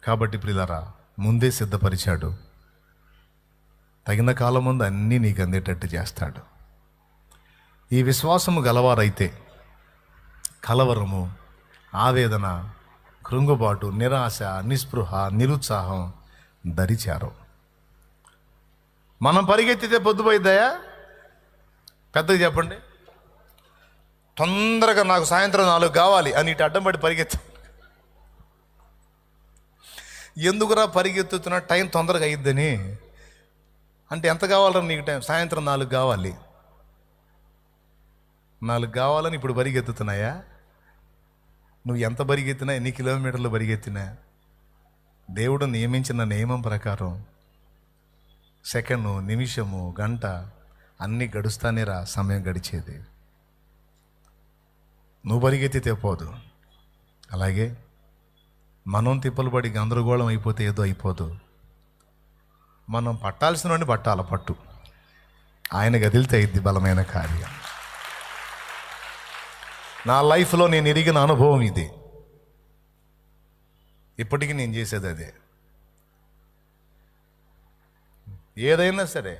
కాబట్టి ప్రియులారా, ముందే సిద్ధపరిచాడు. తగిన కాలం ముందు అన్నీ నీకు అందేటట్టు చేస్తాడు. ఈ విశ్వాసము గలవారైతే కలవరము, ఆవేదన, కృంగుబాటు, నిరాశ, నిస్పృహ, నిరుత్సాహం దరిచారు. మనం పరిగెత్తితే పొద్దుపోయిద్దాయా? పెద్దగా చెప్పండి. తొందరగా నాకు సాయంత్రం 4 కావాలి అని ఇటు అడ్డం పడి పరిగెత్తా. ఎందుకురా పరిగెత్తుతున్నా? టైం తొందరగా అయ్యిద్దని. అంటే ఎంత కావాలరా నీకు టైం? సాయంత్రం 4 కావాలి. 4 కావాలని ఇప్పుడు పరిగెత్తుతున్నాయా? నువ్వు ఎంత పరిగెత్తినా, ఎన్ని కిలోమీటర్లు పరిగెత్తినా, దేవుడు నియమించిన నియమం ప్రకారం సెకండు, నిమిషము, గంట అన్నీ గడుస్తానే రా సమయం గడిచేది. నువ్వు పరిగెత్తితే పోదు. అలాగే మనం తిప్పలు పడి గందరగోళం అయిపోతే ఏదో అయిపోదు. మనం పట్టాల్సిన పట్టాల పట్టు. ఆయన గదిలితే అయింది బలమైన కార్యం. నా లైఫ్లో నేను ఎరిగిన అనుభవం ఇది. ఇప్పటికీ నేను చేసేది అదే. ఏదైనా సరే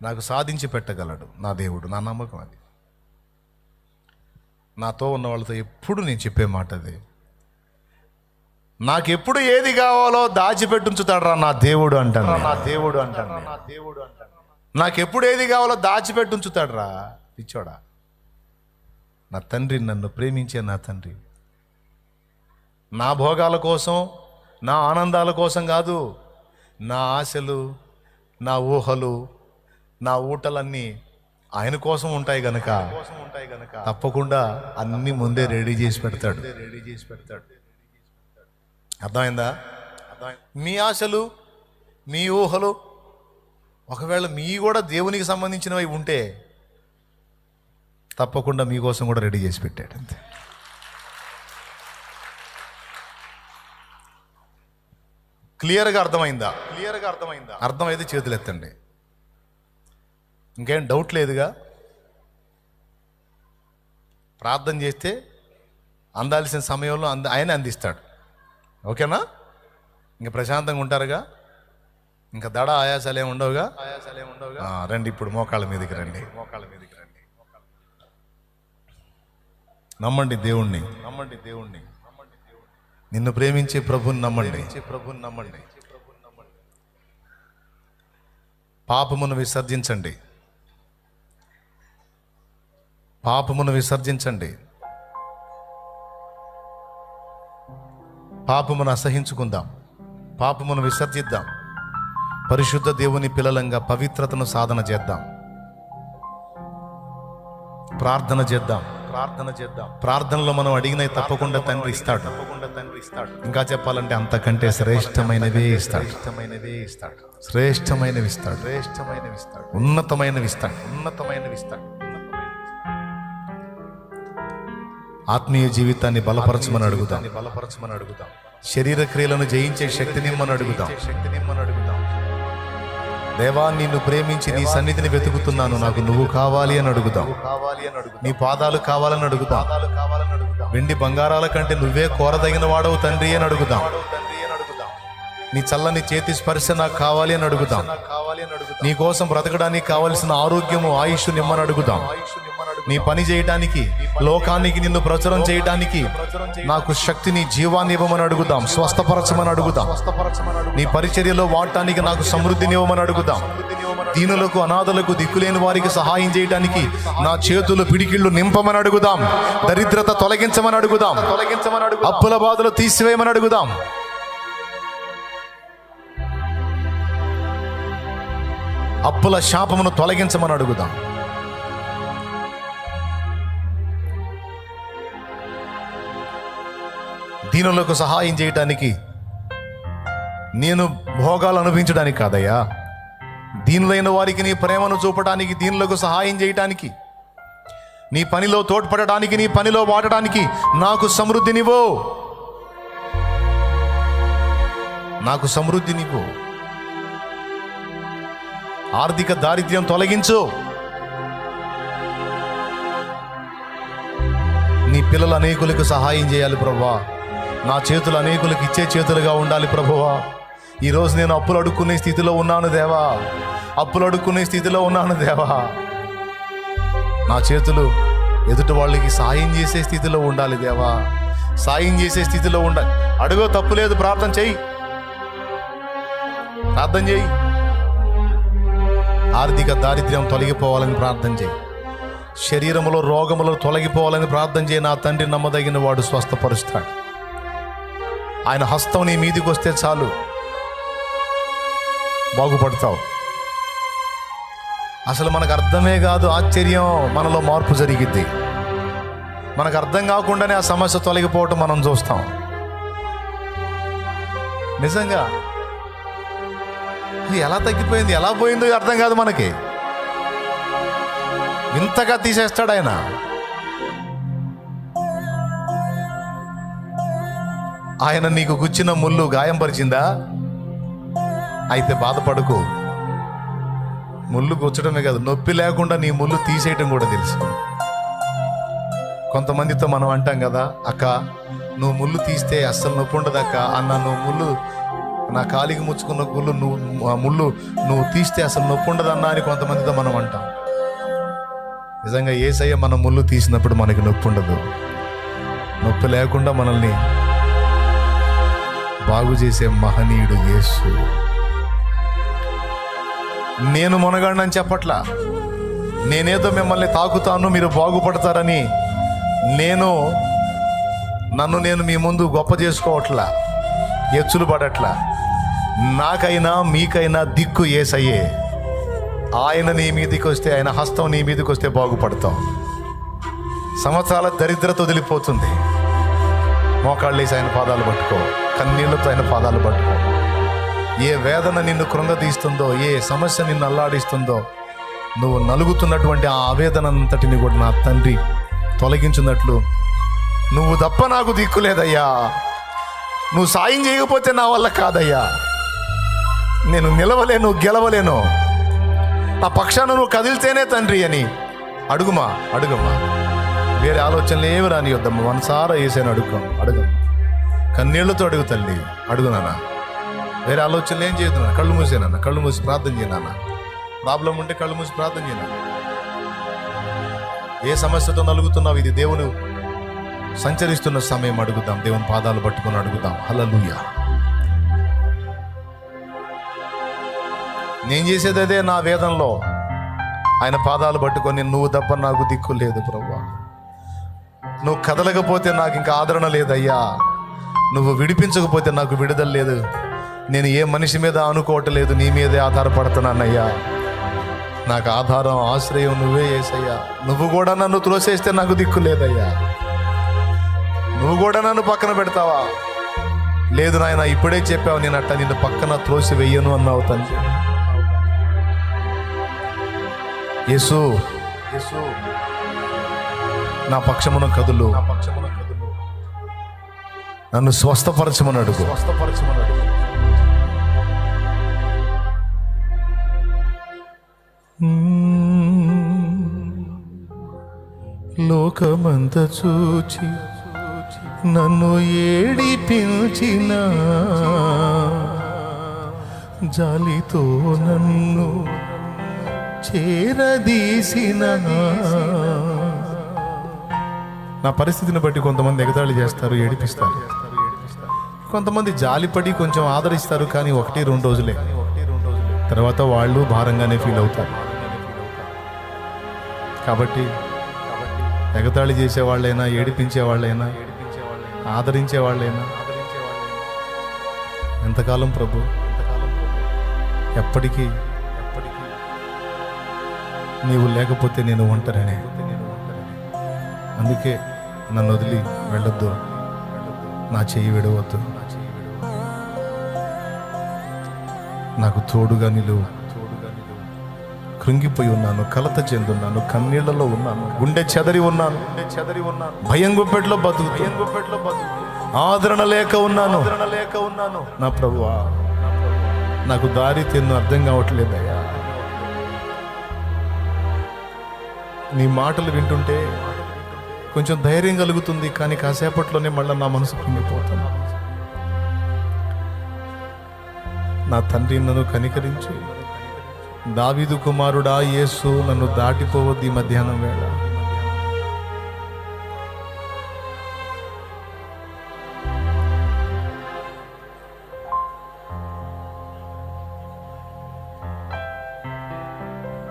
నాకు సాధించి పెట్టగలడు నా దేవుడు. నా నమ్మకం అది. నాతో ఉన్న వాళ్ళతో ఎప్పుడు నేను చెప్పే మాట అది. నాకెప్పుడు ఏది కావాలో దాచిపెట్టుంచుతాడు రా నా దేవుడు అంటాను. నాకెప్పుడు ఏది కావాలో దాచిపెట్టుంచుతాడు రా పిచ్చోడా. నా తండ్రి, నన్ను ప్రేమించే నా తండ్రి. నా భోగాల కోసం, నా ఆనందాల కోసం కాదు. నా ఆశలు, నా ఊహలు, నా ఊటలన్నీ ఆయన కోసం ఉంటాయి గనక తప్పకుండా అన్ని ముందే రెడీ చేసి పెడతాడు. అర్థమైందా? మీ ఆశలు, మీ ఊహలు ఒకవేళ మీ కూడా దేవునికి సంబంధించినవి ఉంటే తప్పకుండా మీకోసం కూడా రెడీ చేసి పెట్టాడు. అంతే. క్లియర్గా అర్థమైందా? అర్థమైతే చేతులు ఎత్తండి. ఇంకేం డౌట్ లేదుగా? ప్రార్థన చేస్తే అందాల్సిన సమయంలో ఆయన అందిస్తాడు. ఓకేనా? ఇంకా ప్రశాంతంగా ఉంటారుగా? ఇంకా దడ ఆయాసాలు ఏమి ఉండవుగా? రండి ఇప్పుడు మోకాళ్ళ మీదకి రండి. నమ్మండి దేవుణ్ణి. నిన్ను ప్రేమించే ప్రభుని నమ్మండి. పాపమును విసర్జించండి. పాపమును అసహించుకుందాం. పాపమును విసర్జిద్దాం. పరిశుద్ధ దేవుని పిల్లలంగా పవిత్రతను సాధన చేద్దాం. ప్రార్థన చేద్దాం. ప్రార్థనలో మనం అడిగినవి తప్పకుండా తండ్రి ఇస్తాడు. ఇంకా చెప్పాలంటే అంతకంటే శ్రేష్టమైనవే ఇస్తాడు. శ్రేష్టమైనవి ఇస్తాడు. ఉన్నతమైనవి ఇస్తాడు. ఆత్మీయ జీవితాన్ని బలపరచమని అడుగుతాం. శరీర క్రియలను జయించే శక్తినిమ్మని అడుగుతాం. దేవా, నిన్ను ప్రేమించి నీ సన్నిధిని వెతుకుతున్నాను, నాకు నువ్వు కావాలి అని అడుగుతాం. నీ పాదాలు కావాలని అడుగుతాం. వెండి బంగారాల కంటే నువ్వే కోరదగిన వాడవు తండ్రి అని అడుగుతాం. నీ చల్లని చేతి స్పర్శ నాకు కావాలి అని అడుగుతాం. నీ కోసం బ్రతకడానికి కావలసిన ఆరోగ్యము, ఆయుష్ నిమ్మని అడుగుతాం. నీ పని చేయటానికి, లోకానికి నిన్ను ప్రచురం చేయటానికి నాకు శక్తిని, జీవాన్ని ఇవ్వమని అడుగుదాం. స్వస్థపరచమని అడుగుదాం. నీ పరిచర్యలో వాడటానికి నాకు సమృద్ధిని ఇవ్వమని అడుగుదాం. దీనులకు, అనాథలకు, దిక్కులేని వారికి సహాయం చేయడానికి నా చేతులు, పిడికిళ్ళు నింపమని అడుగుదాం. దరిద్రత తొలగించమని అడుగుదాం. అప్పుల బాధలు తీసివేయమని అడుగుదాం. అప్పుల శాపమును తొలగించమని అడుగుదాం. దీనులకు సహాయం చేయటానికి, నేను భోగాలు అనుభవించడానికి కాదయ్యా, దీనులైన వారికి నీ ప్రేమను చూపడానికి, దీనులకు సహాయం చేయటానికి, నీ పనిలో తోడ్పడడానికి, నీ పనిలో వాడటానికి నాకు సమృద్ధినివ్వు. ఆర్థిక దారిద్ర్యం తొలగించు. నీ పిల్లలు అనేకులకు సహాయం చేయాలి ప్రభువా. నా చేతులు అనేకులకు ఇచ్చే చేతులుగా ఉండాలి ప్రభువా. ఈరోజు నేను అప్పులు అడుక్కునే స్థితిలో ఉన్నాను దేవా, అప్పులు అడుక్కునే స్థితిలో ఉన్నాను దేవా. నా చేతులు ఎదుటి వాళ్ళకి సాయం చేసే స్థితిలో ఉండాలి దేవా, సాయం చేసే స్థితిలో ఉండాలి. అడుగో తప్పులేదు, ప్రార్థన చెయ్యి, ప్రార్థన చెయ్యి. ఆర్థిక దారిద్ర్యం తొలగిపోవాలని ప్రార్థన చేయి, శరీరంలో రోగములు తొలగిపోవాలని ప్రార్థన చేయి. నా తండ్రి నమ్మదగిన వాడు, స్వస్థపరుస్తాడు. ఆయన హస్తం నీ మీదికి వస్తే చాలు, బాగుపడతావు. అసలు మనకు అర్థమే కాదు, ఆశ్చర్యం, మనలో మార్పు జరిగిద్ది. మనకు అర్థం కాకుండానే ఆ సమస్య తొలగిపోవటం మనం చూస్తాం. నిజంగా అది ఎలా తగ్గిపోయింది, ఎలా పోయిందో అర్థం కాదు మనకి. ఇంతగా తీసేస్తాడు ఆయన. ఆయన నీకు గుచ్చిన ముళ్ళు గాయం పరిచిందా? అయితే బాధపడకు. ముళ్ళు గుచ్చడమే కాదు, నొప్పి లేకుండా నీ ముళ్ళు తీసేయటం కూడా తెలుసు. కొంతమందితో మనం అంటాం కదా, అక్క నువ్వు ముళ్ళు తీస్తే అస్సలు నొప్పి ఉండదు అక్క అన్న, నువ్వు ముళ్ళు నా కాలికి ముచ్చుకున్న గుళ్ళు ముళ్ళు నువ్వు తీస్తే అసలు నొప్పి ఉండదన్నా అని కొంతమందితో మనం అంటాం. నిజంగా యేసయ్య మన ముళ్ళు తీసినప్పుడు మనకి నొప్పి ఉండదు. నొప్పి లేకుండా మనల్ని బాగు చేసే మహనీయుడు యేసు. నేను మునగాడని చెప్పట్లా, నేనేదో మిమ్మల్ని తాకుతాను మీరు బాగుపడతారని నన్ను నేను మీ ముందు గొప్ప చేసుకోవట్లా, ఎచ్చులు పడట్లా. నాకైనా మీకైనా దిక్కు యేసయ్యే. ఆయన నీ మీదకి వస్తే, ఆయన హస్తం నీ మీదకి వస్తే బాగుపడతావు. సంవత్సరాల దరిద్రత వదిలిపోతుంది. మోకాళ్ళేసి ఆయన పాదాలు పట్టుకో, కన్నీళ్లతో ఆయన పాదాలు పట్టుకో. ఏ వేదన నిన్ను కృంగతీస్తుందో, ఏ సమస్య నిన్ను అల్లాడిస్తుందో, నువ్వు నలుగుతున్నటువంటి ఆ ఆవేదన అంతటిని కూడా నా తండ్రి తొలగించున్నట్లు, నువ్వు తప్ప నాకు దిక్కు లేదయ్యా, నువ్వు సాయం చేయకపోతే నా వల్ల కాదయ్యా, నేను నిలవలేను, గెలవలేను, నా పక్షాన నువ్వు కదిలితేనే తండ్రి అని అడుగుమా. వేరే ఆలోచనలు ఏమి రాని వద్దమ్మా, మనసారా వేసాను అడుగు. కన్నీళ్లతో అడుగు తల్లి, అడుగు నాన్న. వేరే ఆలోచనలు ఏం చేయదు నాన్న. కళ్ళు మూసేనన్న, కళ్ళు మూసి ప్రార్థన చేయనన్న. ప్రాబ్లం ఉంటే కళ్ళు మూసి ప్రార్థన చేయను. ఏ సమస్యతో నలుగుతున్నావు, ఇది దేవుడు సంచరిస్తున్న సమయం. అడుగుదాం, దేవుని పాదాలు పట్టుకొని అడుగుదాం. హల్లెలూయా. నేను చేసేది అదే. నా వేదంలో ఆయన పాదాలు పట్టుకొని, నువ్వు తప్ప నాకు దిక్కు లేదు ప్రభువా, నువ్వు కదలకపోతే నాకు ఇంకా ఆదరణ లేదయ్యా, నువ్వు విడిపించకపోతే నాకు విడుదల లేదు, నేను ఏ మనిషి మీద అనుకోవట్లేదు, నీ మీదే ఆధారపడుతున్నానయ్యా, నాకు ఆధారం ఆశ్రయం నువ్వే యేసయ్యా. నువ్వు కూడా నన్ను త్రోసేస్తే నాకు దిక్కు లేదయ్యా, నువ్వు కూడా నన్ను పక్కన పెడతావా? లేదు నాయన, ఇప్పుడే చెప్పావు, నేను అట్ట నిన్ను పక్కన త్రోసి వెయ్యను అన్నావు తండ్రి. యేసు నా పక్షమున కదులు, నన్ను స్వస్థపరచమని అడుగు. లోకమంత చూచి నన్ను ఏడిపించిన, జాలితో నన్ను చేరదీసిన. నా పరిస్థితిని బట్టి కొంతమంది ఎగతాళి చేస్తారు, ఏడిపిస్తారు. కొంతమంది జాలిపడి కొంచెం ఆదరిస్తారు, కానీ 1-2 రోజులే, తర్వాత వాళ్ళు భారంగానే ఫీల్ అవుతారు. కాబట్టి ఎగతాళి చేసేవాళ్ళైనా, ఏడిపించేవాళ్ళైనా, ఆదరించేవాళ్ళైనా, ఎంతకాలం ప్రభు, ఎప్పటికీ నీవు లేకపోతే నేను ఒంటరినే. అందుకే నన్ను వదిలి వెళ్ళొద్దు, నా చెయ్యి విడవద్దు, నాకు తోడుగా నిలువు. కృంగిపోయి ఉన్నాను, కలత చెందున్నాను, కన్నీళ్లలో ఉన్నాను, గుండె చెదరి ఉన్నాను, భయం గుప్పెట్లో బతుకు, ఆదరణ లేక ఉన్నాను. నా ప్రభువా, నాకు దారి తెన్ను అర్థం కావట్లేదయ్యా. నీ మాటలు వింటుంటే కొంచెం ధైర్యం కలుగుతుంది, కానీ కాసేపట్లోనే మళ్ళీ నా మనసు కృంగిపోతాను. నా తండ్రి నన్ను కనికరించు. దావీదు కుమారుడా యేసు, నన్ను దాటిపోవద్దు ఈ మధ్యాహ్నం వేళ.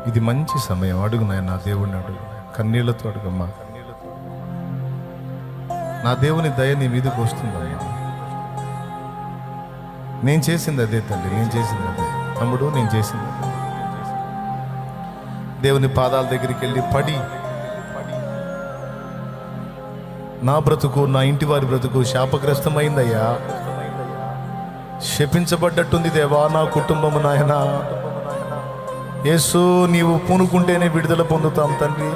ఇది మంచి సమయం. అడుగు నాయనా, దేవుణ్ణి అడుగు, కన్నీళ్లతో అడుగమ్మా. నా దేవుని దయ నీ మీదకి వస్తుందమ్మా. నేను చేసింది అదే తండ్రి, నేను చేసింది అదే తమ్ముడు, నేను చేసింది అదే. దేవుని పాదాల దగ్గరికి వెళ్ళి పడి, నా బ్రతుకు, నా ఇంటి వారి బ్రతుకు శాపగ్రస్తమైందయ్యా, శపించబడ్డట్టుంది దేవా నా కుటుంబము నాయనా. యేసు, నీవు పూనుకుంటేనే విడుదల పొందుతాం తండ్రి.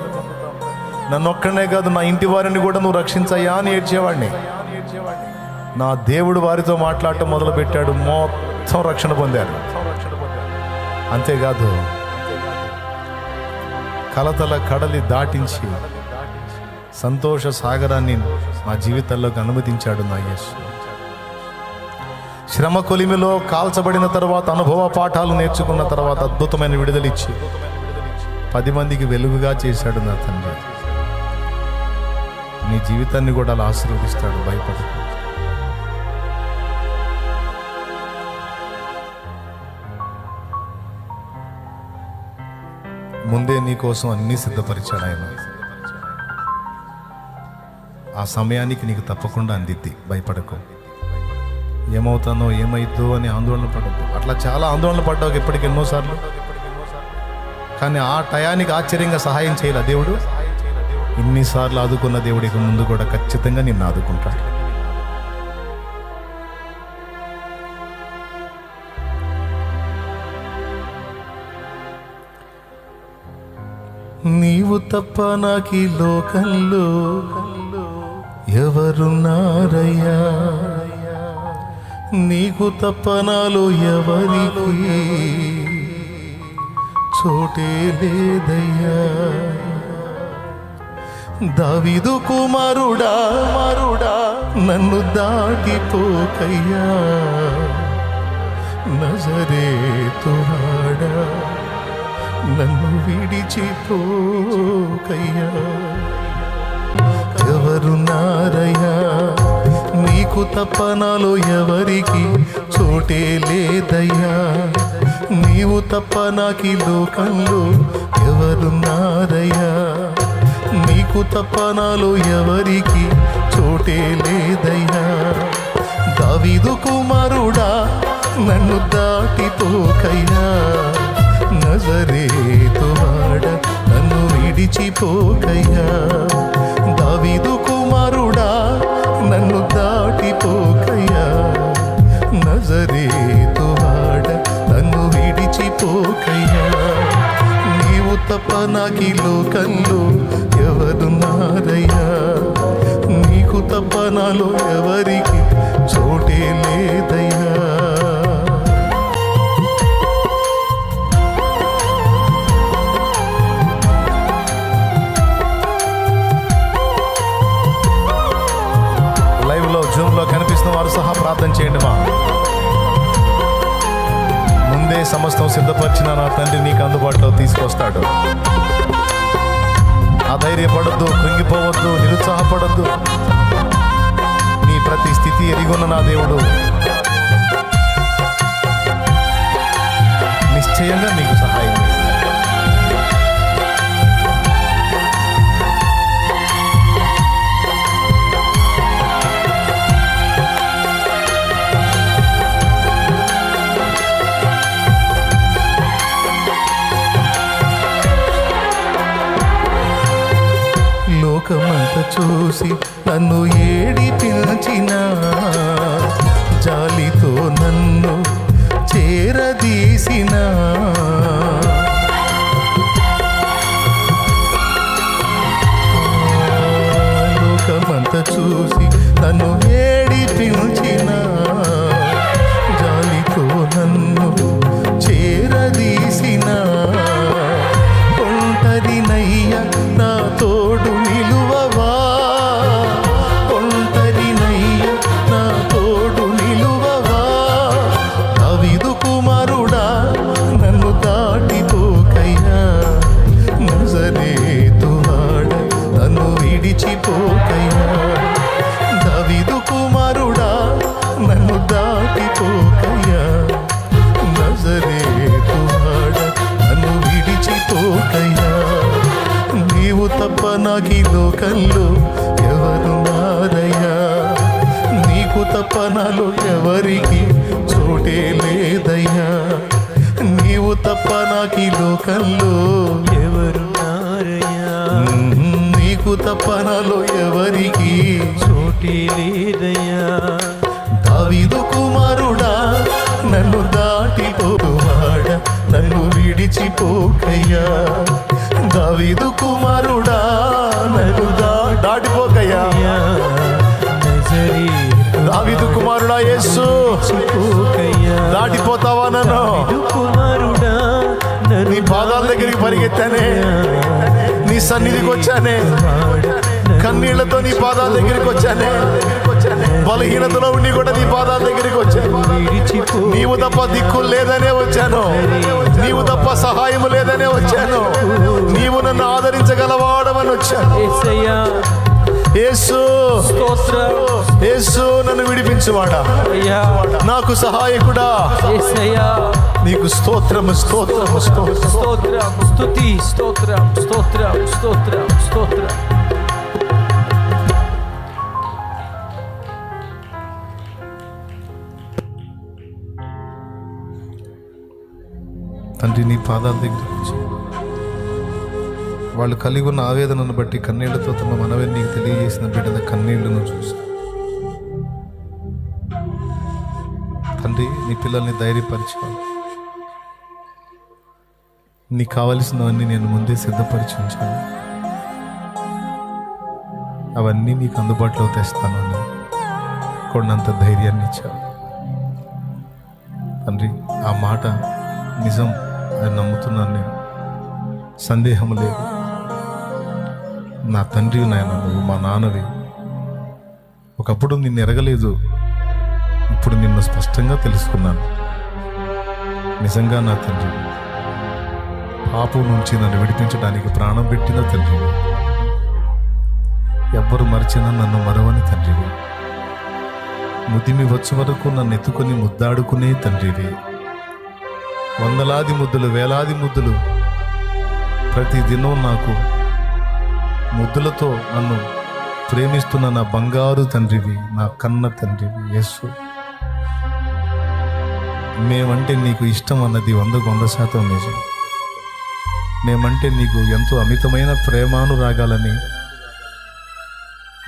నన్నొక్కడనే కాదు, నా ఇంటి వారిని కూడా నువ్వు రక్షించయ్యా అని ఏడ్చేవాడిని. నా దేవుడు వారితో మాట్లాడటం మొదలుపెట్టాడు, మొత్తం రక్షణ పొందారు. అంతేకాదు, కలతల కడలి దాటించి సంతోష సాగరాన్ని మా జీవితాల్లోకి అనుమతించాడు నా యేసు. శ్రమ కొలిమిలో కాల్చబడిన తర్వాత, అనుభవ పాఠాలు నేర్చుకున్న తర్వాత అద్భుతమైన విడుదలిచ్చి 10 మందికి వెలుగుగా చేశాడు నా తండ్రి. నీ జీవితాన్ని కూడా అలా ఆశీర్వదిస్తాడు, భయపడకు. ముందే నీ కోసం అన్నీ సిద్ధపరిచాడు ఆయన. ఆ సమయానికి నీకు తప్పకుండా అందిద్ది, భయపడకు. ఏమవుతానో ఏమైద్దో అని ఆందోళన పడద్దు. అట్లా చాలా ఆందోళన పడ్డావు ఇప్పటికి ఎన్నోసార్లు. కానీ ఆ టయానికి ఆశ్చర్యంగా సహాయం చేయాల దేవుడు. ఇన్నిసార్లు ఆదుకున్న దేవుడు ఇక ముందు కూడా ఖచ్చితంగా నిన్ను ఆదుకుంటాడు. నీవు తప్ప నాకీ లోకంలో ఎవరున్నారయ్యా, నీకు తప్ప నాలో ఎవరికి చోటే లేదయ్యా. దావీదు కుమారుడా నన్ను దాటిపోకయ్యా, నజరేతువాడా నన్ను విడిచిపోకయ్యా. ఎవరున్నారయ్యా, నీకు తప్ప నాలో ఎవరికి చోటే లేదయ్యా. నీవు తప్ప నాకీ లోకంలో ఎవరున్నారయ్యా, నీకు తప్ప నాలో ఎవరికి చోటే లేదయ్యా. దావీదు కుమారుడా నన్ను దాటిపోకయ్యా, నజరేతువాడా నన్ను విడిచిపోకయ్యా. దావీదు కుమారుడా నన్ను దాటిపోకయ్యా, నజరేతువాడా నన్ను విడిచిపోకయ్యా. నీవు తప్ప నాకీ లోకంలో ఎవరున్నారయ్యా, నీకు తప్ప నాలో ఎవరికి చోటే లేదయ్యా. జూమ్లో కనిపిస్తున్న వారు సహా ప్రార్థన చేయండి. ముందే సమస్తం సిద్ధపరిచిన నా తండ్రి నీకు అందుబాటులో తీసుకొస్తాడు. అధైర్యపడద్దు, కృంగిపోవద్దు, నిరుత్సాహపడద్దు. నీ ప్రతి స్థితి ఎరిగొన్న నా దేవుడు నిశ్చయంగా నీకు సహాయం చేస్తాడు. లోకమంతా చూసి నన్ను ఏడిపించిన, జాలితో నన్ను చేరదీసిన, లోకమంతా చూసి నన్ను ఏడిపించిన, జాలితో నన్ను చేరదీసిన, ఒంటరినయ్యా నా తోడు నిలువవా, ఒంటరినయ్యా నా నాకీ లోకంలో ఎవరున్నారయ్యా, నీకు తప్ప నాలో ఎవరికి చోటే లేదయ్యా, నీవు తప్ప నాకీ లోకంలో ఎవరున్నారయ్యా, నీకు తప్ప నాలో ఎవరికి చోటే లేదయ్యా. దావీదు కుమారుడా నన్ను దాటిపోవాడా, నన్ను విడిచిపోకయ్యా, దావీదు కుమారుడా నన్ను దాటిపోకయ్యా, దావీదు కుమారుడా యేసు దాటిపోతావా నన్ను? కుమారుడా నీ పాదాల దగ్గరికి పరిగెత్తానే, నీ సన్నిధికి వచ్చానే, కన్నీళ్లతో నీ పాదాల దగ్గరికి వచ్చానే, బలహీనతలో ఉండి కూడా నీ పాదాల దగ్గరికి వచ్చాను. నీవు తప్ప దిక్కు లేదనే వచ్చాను, నీవు తప్ప సహాయము లేదనే వచ్చాను, నీవు నన్ను ఆదరించగలవాడమని వచ్చాను. యేసు యేసు నన్ను విడిపించువాడా, నాకు సహాయకుడా, నీకు స్తోత్రము స్తోత్రము స్తోత్రం స్తుతి స్తోత్రం స్తోత్రం స్తోత్రం స్తోత్రం. తండ్రి నీ పాదాల దగ్గరికి వచ్చి వాళ్ళు కలిగి ఉన్న ఆవేదనను బట్టి కన్నీళ్లతో తమ మనవి నీకు తెలియజేసిన బిడ్డల కన్నీళ్లను చూసి తండ్రి నీ పిల్లల్ని ధైర్యపరచాలి. నీకు కావలసినవన్నీ నేను ముందే సిద్ధపరిచి ఉంచాను, అవన్నీ నీకు అందుబాటులో తెస్తానని కొండంత ధైర్యాన్ని ఇచ్చావు తండ్రి. ఆ మాట నిజం అని నమ్ముతున్నాను నేను, సందేహం లేదు. నా తండ్రి నాయన నువ్వు మా నాన్నవి. ఒకప్పుడు నిన్ను ఎరగలేదు, ఇప్పుడు నిన్ను స్పష్టంగా తెలుసుకున్నాను. నిజంగా నా తండ్రి, పాపం నుంచి నన్ను విడిపించడానికి ప్రాణం పెట్టిన తండ్రివి, ఎవ్వరు మరిచినా నన్ను మరవని తండ్రివి, ముదిమి వచ్చే వరకు నన్ను ఎత్తుకొని ముద్దాడుకునే తండ్రివి, వందలాది ముద్దులు వేలాది ముద్దులు ప్రతి దినం నాకు ముద్దులతో నన్ను ప్రేమిస్తున్న నా బంగారు తండ్రివి, నా కన్న తండ్రివి యేసు. మేమంటే నీకు ఇష్టం అన్నది 100% నిజం. మేమంటే నీకు ఎంతో అమితమైన ప్రేమానురాగాలని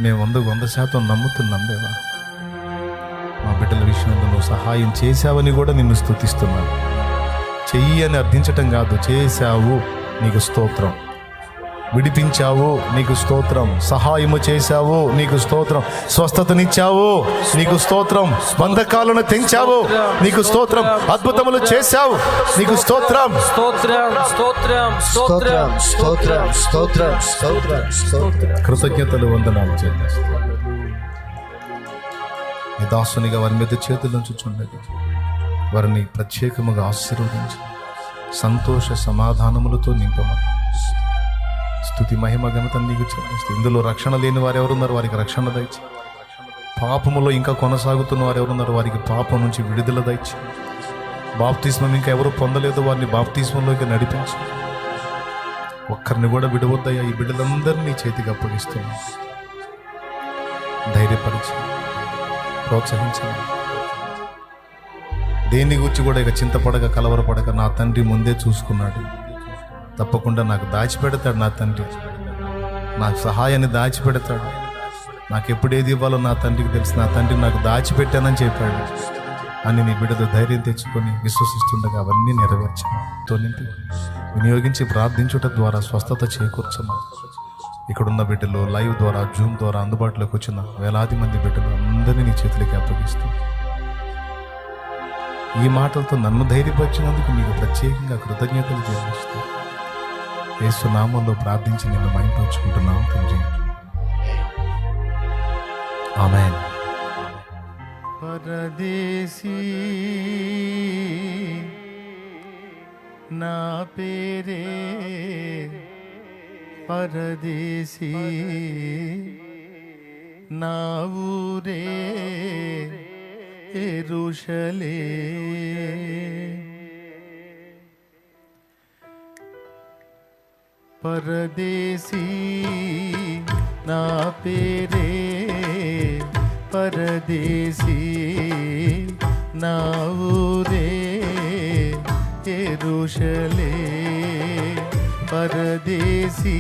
మేము 100% నమ్ముతున్నాం దేవా. మా బిడ్డల విషయంలో నువ్వు సహాయం చేశావని కూడా నిన్ను స్తుతిస్తున్నాను. చెయ్యి అని అర్థించటం కాదు, చేశావు నీకు స్తోత్రం, విడిపించావు నీకు స్తోత్రం, సహాయము చేశావు నీకు స్తోత్రం, స్వస్థతనిచ్చావు నీకు స్తోత్రం, బంధకాలను తెంచావు నీకు స్తోత్రం, అద్భుతములు చేశావు నీకు స్తోత్రం. స్తోత్రం స్తోత్రం స్తోత్రం స్తోత్రం స్తోత్రం స్తోత్రం స్తోత్రం. కృతజ్ఞతలు వందనాలు చెల్లిస్తాను. నీ దాసునిగా వారి మీద చేతుల నుంచి చుండగా వారిని ప్రత్యేకముగా ఆశీర్వదించి సంతోష సమాధానములతో నింపమని స్తుతి మహిమ ఘనత నీకు చెల్లిస్తూ, ఇందులో రక్షణ లేని వారు ఎవరున్నారు వారికి రక్షణ దయచి, పాపములో ఇంకా కొనసాగుతున్న వారు ఎవరున్నారు వారికి పాపం నుంచి విడుదల దయచి, బాప్తిస్మం ఇంకా ఎవరు పొందలేదో వారిని బాప్తిస్మంలోకి నడిపించి, ఒక్కరిని కూడా విడవద్దయ్యా. ఈ బిడ్డలందరినీ చేతికి అప్పగిస్తున్నా, ధైర్యపరిచి ప్రోత్సహించండి. దేని గురించి కూడా ఇక చింతపడక కలవరపడక నా తండ్రి ముందే చూసుకున్నాడు, తప్పకుండా నాకు దాచిపెడతాడు. నా తండ్రి నాకు సహాయాన్ని దాచిపెడతాడు. నాకు ఎప్పుడు ఏది ఇవ్వాలో నా తండ్రికి తెలుసు. నా తండ్రి నాకు దాచిపెట్టానని చెప్పాడు అని నీ బిడ్డతో ధైర్యం తెచ్చుకొని విశ్వసిస్తుండగా అవన్నీ నెరవేర్చతో నింపి వినియోగించి ప్రార్థించుట ద్వారా స్వస్థత చేకూర్చమా. ఇక్కడున్న బిడ్డలు లైవ్ ద్వారా జూమ్ ద్వారా అందుబాటులోకి వచ్చిన వేలాది మంది బిడ్డలు అందరినీ నీ చేతులకి అప్పగిస్తూ ఈ మాటలతో నన్ను ధైర్యపరిచినందుకు నీకు ప్రత్యేకంగా కృతజ్ఞతలు చెల్లిస్తూ యేసు నామములో ప్రార్థించి నిన్ను మహిమపరుచుకుంటున్నాను తండ్రి. ఆమేన్. పరదేశీ నా పేరే పరదేశీ నా ఊరే యెరూషలేం. పరదేశీ నా పేరే పరదేశీ, నా ఊరే యెరూషలేం. పరదేశీ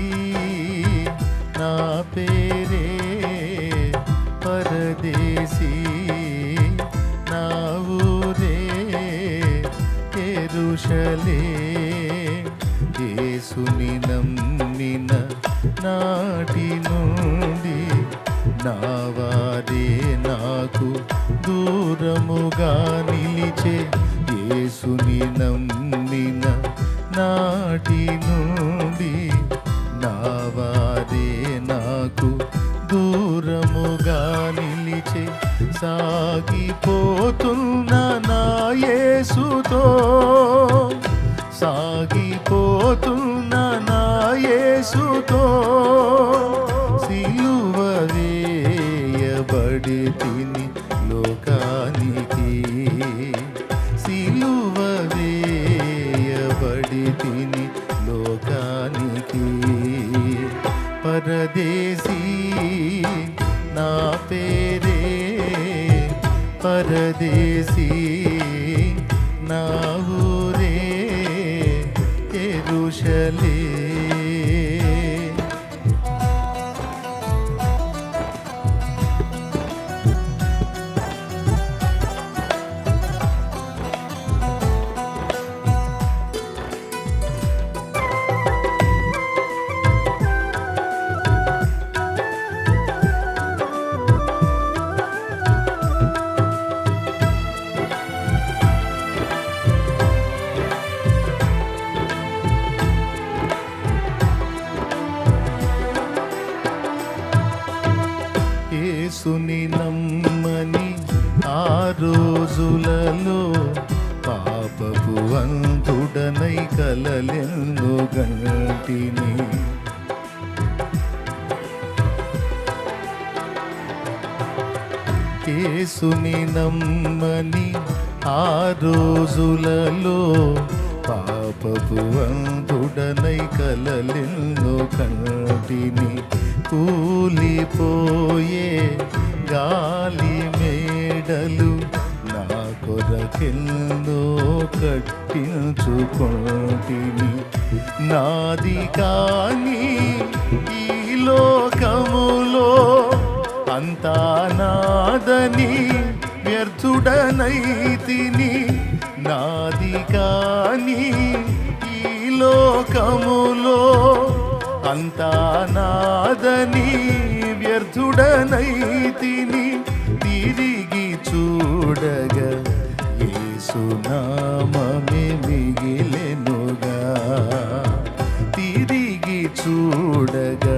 నా పేరే పరదేశీ, నా ఊరే యెరూషలేం. యేసుని నమ్మిన నాటి నుండి నా వారే నాకు దూరముగా నిలిచే. యేసుని నమ్మిన నాటి నుండి నా వారే నాకు దూరముగా నిలిచే. సాగిపోతున్న నా యేసుతో, సాగిపోతున్న నా యేసుతో సిలువ వేయబడి తిని లోకానికి, సిలువ వేయబడి తిని లోకానికి. పరదేశీ నా పేరే పరదేశీ, నా ఊరే యెరూషలేం. యేసుని నమ్మని ఆ రోజులలో పాపపు అంతుడనై కలలెన్నో గంటిని. యేసుని నమ్మని ఆ రోజులలో పాపపు అంతుడనై కలలెన్నో కంటిని. కూలిపోయే గాలి మేడలు నా కొరకెన్నో కట్టించుకొంటిని. నాది కాని ఈ లోకములో అంతా నాదని వ్యర్థుడనైతిని. నాది కాని ఈ లోకములో అంతా నాదని వ్యర్థుడనైతిని. తిరిగి చూడగా యేసు నామమే మిగిలెనుగా, తిరిగి చూడగా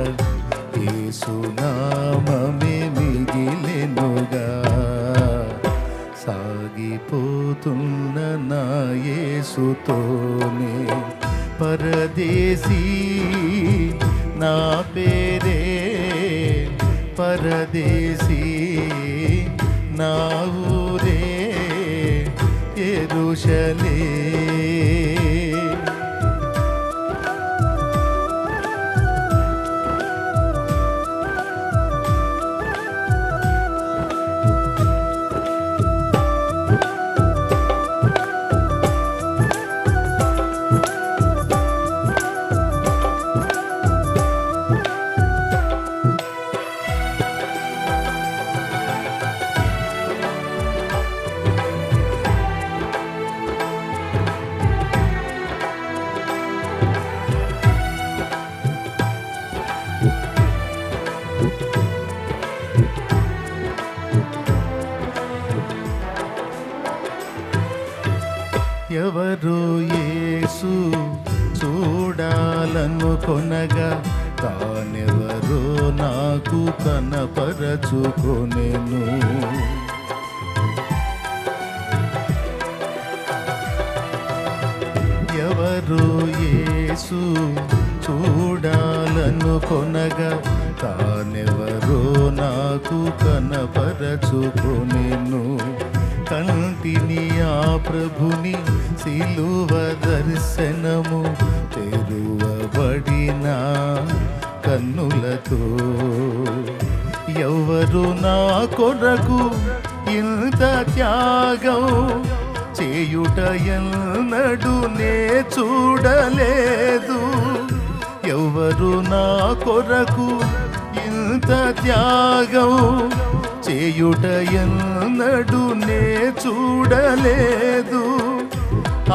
యేసు నామమే మిగిలెనుగా. సాగిపోతున్న నా యేసుతోనే పరదేశీ నా పేరే పరదేశీ, నా ఊరే యెరూషలేం. ఎవరు యేసు చూడాలనుకొనగా తానెవరో నాకు కనపరచుకొనెను. ఎవరు యేసు చూడాలనుకొనగా తానెవరో నాకు కనపరచుకొనెను. కంటిని ఆ ప్రభుని సిలువ దర్శనము, తెరువబడిన కన్నులతో. ఎవరు నా కొరకు ఇంత త్యాగం చేయుట ఎన్నడూ నే చూడలేదు. ఎవరు నా కొరకు ఇంత త్యాగం చేయుట ఎన్నడూ నే చూడలేదు.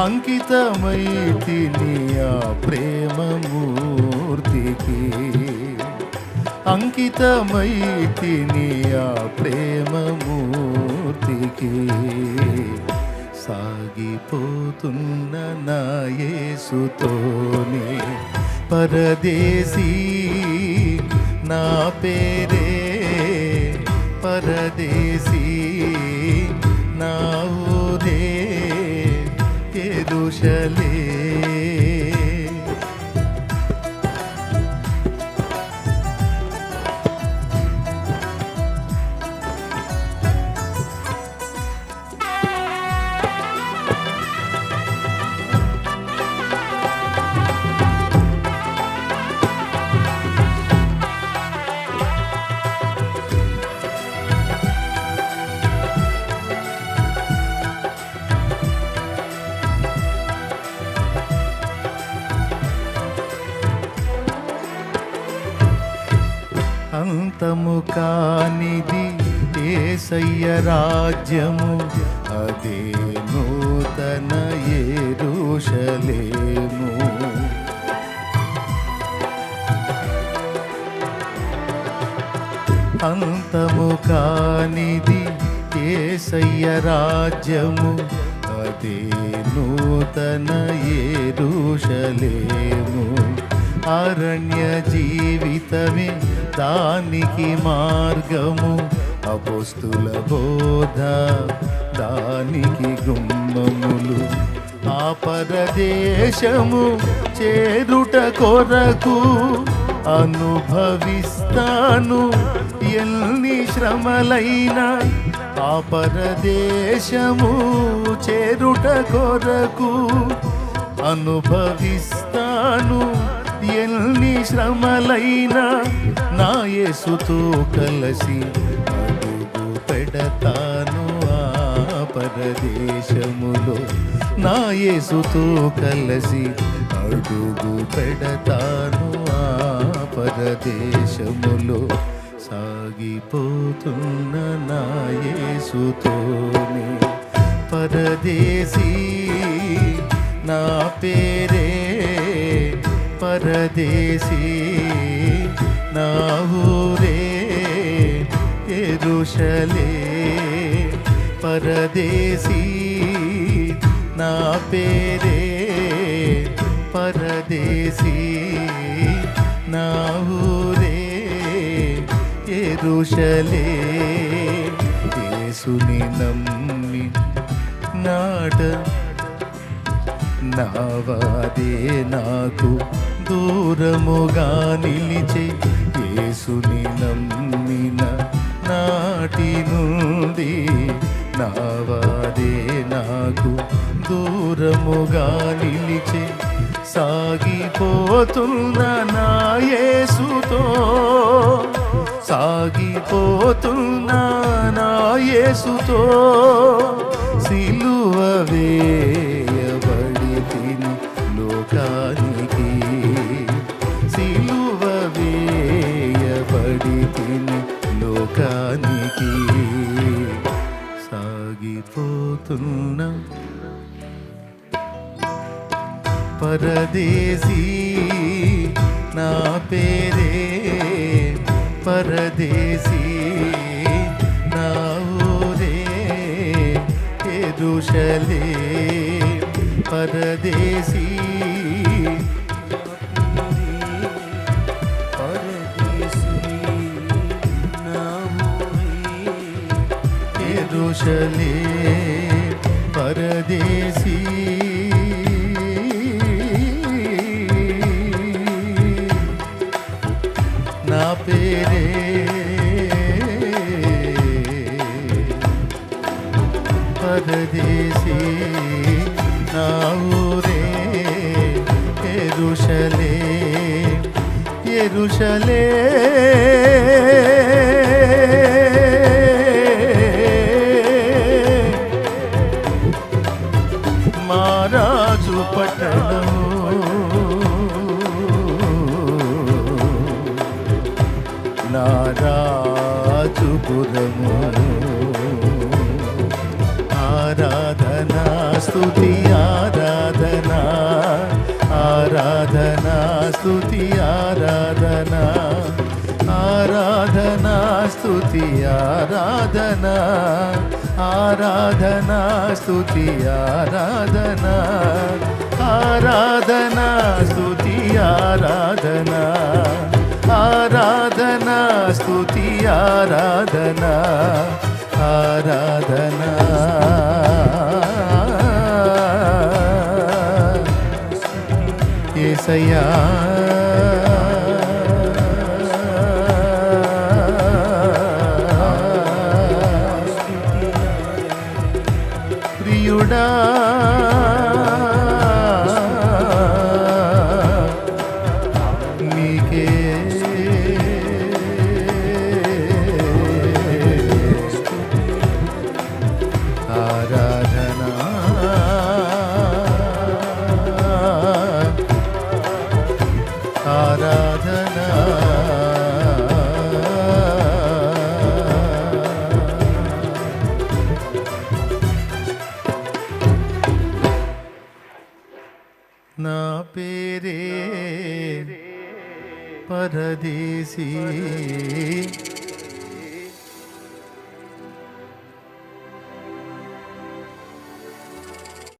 అంకితమైతిని ఆ ప్రేమమూర్తికి, అంకితమైతిని ఆ ప్రేమమూర్తికి. సాగిపోతున్న నా యేసుతోనే పరదేశీ, నా పేరే పరదేశీ, నా ఊరే యెరూషలేం. అంతము కానిది యేసయ్య రాజ్యము, అదే నూతన యెరూషలేము. అంతము కానిది యేసయ్య రాజ్యము, అదే నూతన యెరూషలేము. అరణ్య జీవితమే దానికి మార్గము, అపోస్తుల బోధ దానికి గుమ్మములు. ఆ పరదేశము చేరుట కొరకు అనుభవిస్తాను ఎన్ని శ్రమలైనా. ఆ పరదేశము చేరుట కొరకు అనుభవిస్తాను ఎన్ని శ్రమలైనా. నా యేసుతో కలసి అడుగు పెడతాను ఆ పరదేశములో. నా యేసుతో కలసి అడుగు పెడతాను ఆ పరదేశములో. సాగిపోతున్న నా యేసుతోనే పరదేశీ, నా పేరే పరదేశీ, నా ఊరే యెరూషలేం. పరదేశీ, నా పేరే పరదేశీ, నా ఊరే యెరూషలేం. యేసుని నమ్మి నాట నా వాదే నాకు దూరముగా నిలిచే. యేసుని నమ్మిన నాటి నుండి నా వాదే నాకు దూరముగా నిలిచే. సాగిపోతున్న నా యేసుతో, సాగిపోతున్న నా యేసుతో. సిలువ వేయబడి తిని లోకానికి, సిలువ వేయబడి తిని లోకానికి. సాగిపోతున్న పరదేశీ, నా పేరే పరదేశీ, నా ఊరే యెరూషలేం. పరదేశీ, యెరూషలేం. పరదేశీ, నా పేరే పరదేశీ, నా ఊరే యెరూషలేం. యెరూషలే మారాజు పట్టణము నారాజుపురము ఆరాధనా స్తుతి ఆరాధనా ఆరాధనా స్తుతి ఆరాధనా ఆరాధనా స్తుతి ఆరాధనా ఆరాధనా స్తుతి ఆరాధనా ఆరాధనా స్తుతి ఆరాధనా ఆరాధనా స్తుతి ఆరాధనా ఆరాధనా యేసయ్యా ప్రియుడా నీకే ఆరాధనా ఆరాధనా నా పేరే పరదేశీ